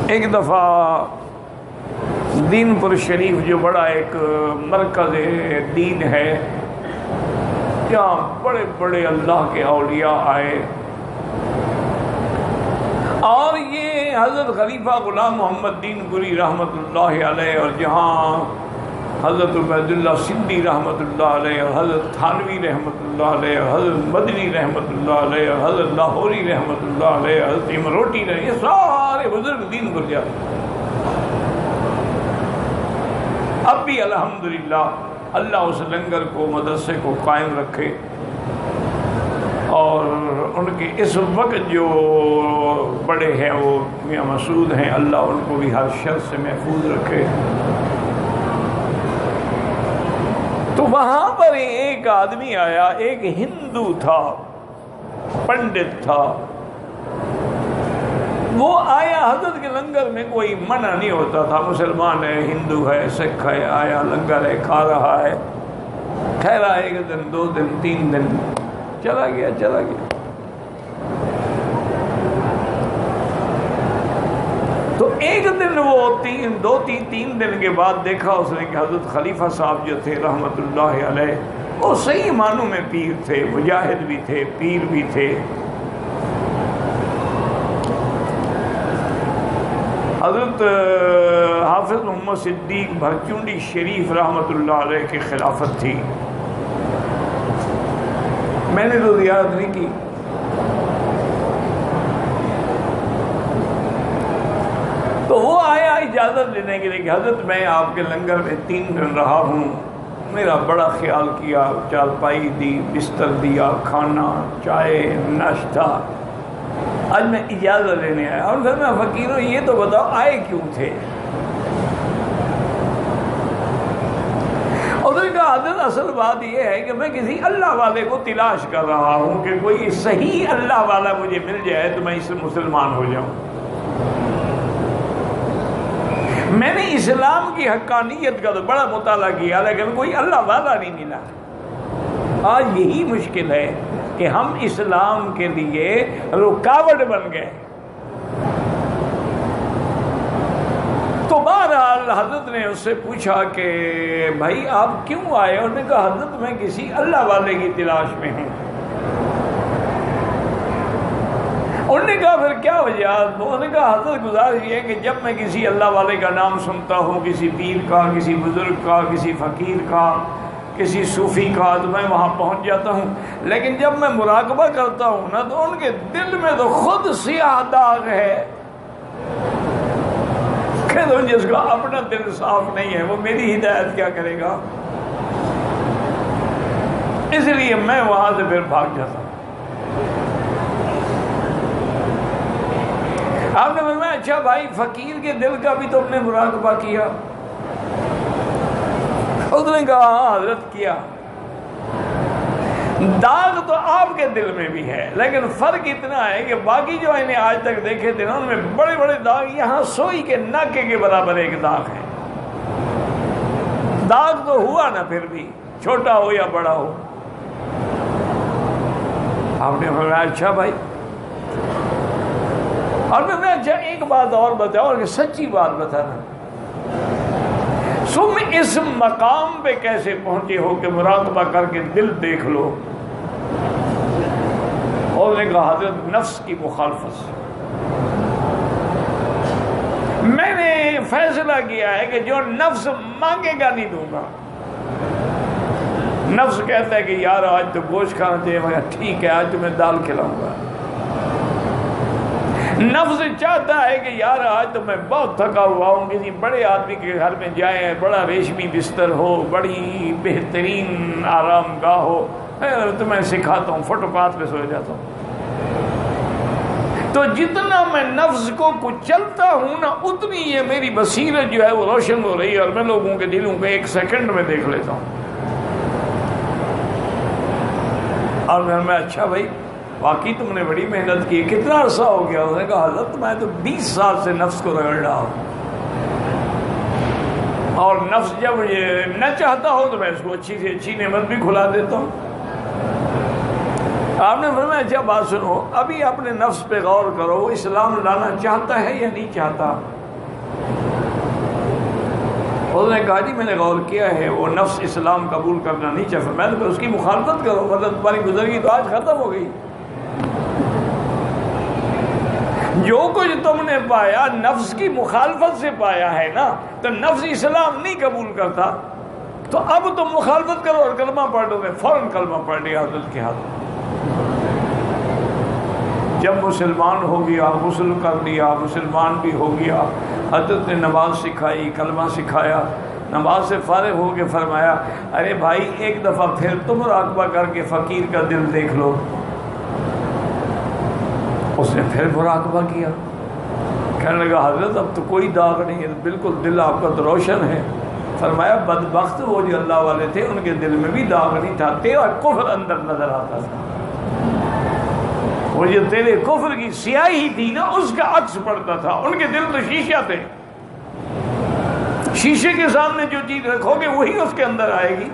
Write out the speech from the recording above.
ایک دفعہ دین پور شریف جو بڑا ایک مرکز دین ہے، یہاں بڑے بڑے اللہ کے اولیاء آئے، اور یہ حضرت خلیفہ غلام محمد دین پوری رحمۃ اللہ علیہ، اور جہاں حضرت عبید اللہ سندھی رحمۃ اللہ علیہ، اور حضرت تھانوی رحمۃ اللہ علیہ، اور حضرت مدنی رحمۃ اللہ علیہ، اور حضرت لاہوری رحمۃ اللہ علیہ، حضرت امروٹی رحمۃ، یہ سارے بزرگ دین پر جاتے۔ اب بھی الحمدللہ اللہ اس لنگر کو، مدرسے کو قائم رکھے، اور ان کے اس وقت جو بڑے ہیں وہ میاں مسعود ہیں، اللہ ان کو بھی ہر شر سے محفوظ رکھے۔ تو وہاں پر ایک آدمی آیا، ایک ہندو تھا، پنڈت تھا، وہ آیا حضرت کے لنگر میں، کوئی منع نہیں ہوتا تھا، مسلمان ہے، ہندو ہے، سکھ ہے، آیا لنگر ہے، کھا رہا ہے، ٹھہرا ایک دن، 2 دن، 3 دن، چلا گیا۔ تو ایک دن وہ 3 دن کے بعد دیکھا اس نے کہ حضرت خلیفہ صاحب جو تھے رحمۃ اللہ علیہ، وہ صحیح معنوں میں پیر تھے، مجاہد بھی تھے، پیر بھی تھے۔ حضرت حافظ محمد صدیق بھرچونڈی شریف رحمۃ اللہ علیہ کی خلافت تھی، میں نے تو زیارت نہیں کی، تو وہ آیا اجازت لینے کے لیے کہ حضرت میں آپ کے لنگر میں 3 دن رہا ہوں، میرا بڑا خیال کیا، چارپائی دی، بستر دیا، کھانا، چائے، ناشتہ، آج میں اجازت لینے آیا۔ اور پھر میں فقیروں یہ تو بتاؤ آئے کیوں تھے؟ اور نے کہا حضرت اصل بات یہ ہے کہ میں کسی اللہ والے کو تلاش کر رہا ہوں کہ کوئی صحیح اللہ والا مجھے مل جائے تو میں اس سے مسلمان ہو جاؤں۔ میں نے اسلام کی حقانیت کا تو بڑا مطالعہ کیا، لیکن کوئی اللہ والا نہیں ملا۔ آج یہی مشکل ہے کہ ہم اسلام کے لیے رکاوٹ بن گئے۔ تو بہرحال حضرت نے اس سے پوچھا کہ بھائی آپ کیوں آئے؟ انہوں نے کہا حضرت میں کسی اللہ والے کی تلاش میں ہوں۔ انہوں نے کہا پھر کیا وجہ؟ انہوں نے کہا حضرت گزارش یہ ہے کہ جب میں کسی اللہ والے کا نام سنتا ہوں، کسی پیر کا، کسی بزرگ کا، کسی فقیر کا، کسی صوفی کا، تو میں وہاں پہنچ جاتا ہوں، لیکن جب میں مراقبہ کرتا ہوں نا تو ان کے دل میں تو خود سیاہ داغ ہے کہ جس کا اپنا دل صاف نہیں ہے وہ میری ہدایت کیا کرے گا؟ اس لیے میں وہاں سے پھر بھاگ جاتا ہوں۔ آپ نے فرمایا اچھا بھائی فقیر کے دل کا بھی تم نے مراقبہ کیا؟ اس نے کہا ہاں حضرت کیا۔ داغ تو آپ کے دل میں بھی ہے، لیکن فرق اتنا ہے کہ باقی جو انہیں آج تک دیکھے تھے نا ان میں بڑے بڑے داغ، یہاں سوئی کے ناکے کے برابر ایک داغ ہے۔ داغ تو ہوا نا، پھر بھی چھوٹا ہو یا بڑا ہو۔ آپ نے فرمایا اچھا بھائی، اور میں اچھا ایک بات اور بتاؤ، اور سچی بات بتانا، تم اس مقام پہ کیسے پہنچے ہو کہ مراقبہ کر کے دل دیکھ لو؟ اور نے کہا حضرت نفس کی مخالفت سے میں نے فیصلہ کیا ہے کہ جو نفس مانگے گا نہیں دوں گا۔ نفس کہتا ہے کہ یار آج تو گوشت کھانا چاہیے، میں کہا ٹھیک ہے آج تمہیں دال کھلاؤں گا۔ نفس چاہتا ہے کہ یار آج تو میں بہت تھکا ہوا ہوں، کسی بڑے آدمی کے گھر میں جائیں، بڑا ریشمی بستر ہو، بڑی بہترین آرام گاہ ہو، تو میں سکھاتا ہوں، فٹ پاتھ پہ سو جاتا ہوں۔ تو جتنا میں نفس کو کچلتا ہوں نا، اتنی یہ میری بصیرت جو ہے وہ روشن ہو رہی ہے، اور میں لوگوں کے دلوں کو 1 سیکنڈ میں دیکھ لیتا ہوں۔ اور میں اچھا بھائی واقعی تم نے بڑی محنت کی، کتنا عرصہ ہو گیا؟ انہوں نے کہا حضرت میں تو 20 سال سے نفس کو رگڑ رہا ہوں، اور نفس جب یہ نہ چاہتا ہو تو میں اس کو اچھی سے اچھی نعمت بھی کھلا دیتا ہوں۔ آپ نے فرمایا اچھا بات سنو، ابھی اپنے نفس پہ غور کرو، وہ اسلام لانا چاہتا ہے یا نہیں چاہتا؟ اس نے کہا جی میں نے غور کیا ہے وہ نفس اسلام قبول کرنا نہیں چاہتا، میں نے اس کی مخالفت کرو، مطلب تمہاری گزرگی تو آج ختم ہو گئی۔ جو کچھ تم نے پایا نفس کی مخالفت سے پایا ہے نا، تو نفس اسلام نہیں قبول کرتا، تو اب تم مخالفت کرو اور کلمہ پڑھ دو گے۔ فوراً کلمہ پڑھ لیا حضرت کے ہاتھ۔ جب مسلمان ہو گیا، غسل کر لیا، مسلمان بھی ہو گیا، حضرت نے نماز سکھائی، کلمہ سکھایا، نماز سے فارغ ہو کے فرمایا ارے بھائی ایک دفعہ پھر تم مراقبہ کر کے فقیر کا دل دیکھ لو۔ اس نے پھر مراقبہ کیا، کہنے لگا حضرت اب تو کوئی داغ نہیں ہے، بالکل دل آپ کا تو روشن ہے۔ فرمایا بدبخت وہ جو اللہ والے تھے ان کے دل میں بھی داغ نہیں تھا، تیرا کفر اندر نظر آتا تھا، وہ جو تیرے کفر کی سیاہی تھی نا اس کا عکس پڑتا تھا۔ ان کے دل تو شیشہ تھے، شیشے کے سامنے جو چیز رکھو گے وہی اس کے اندر آئے گی۔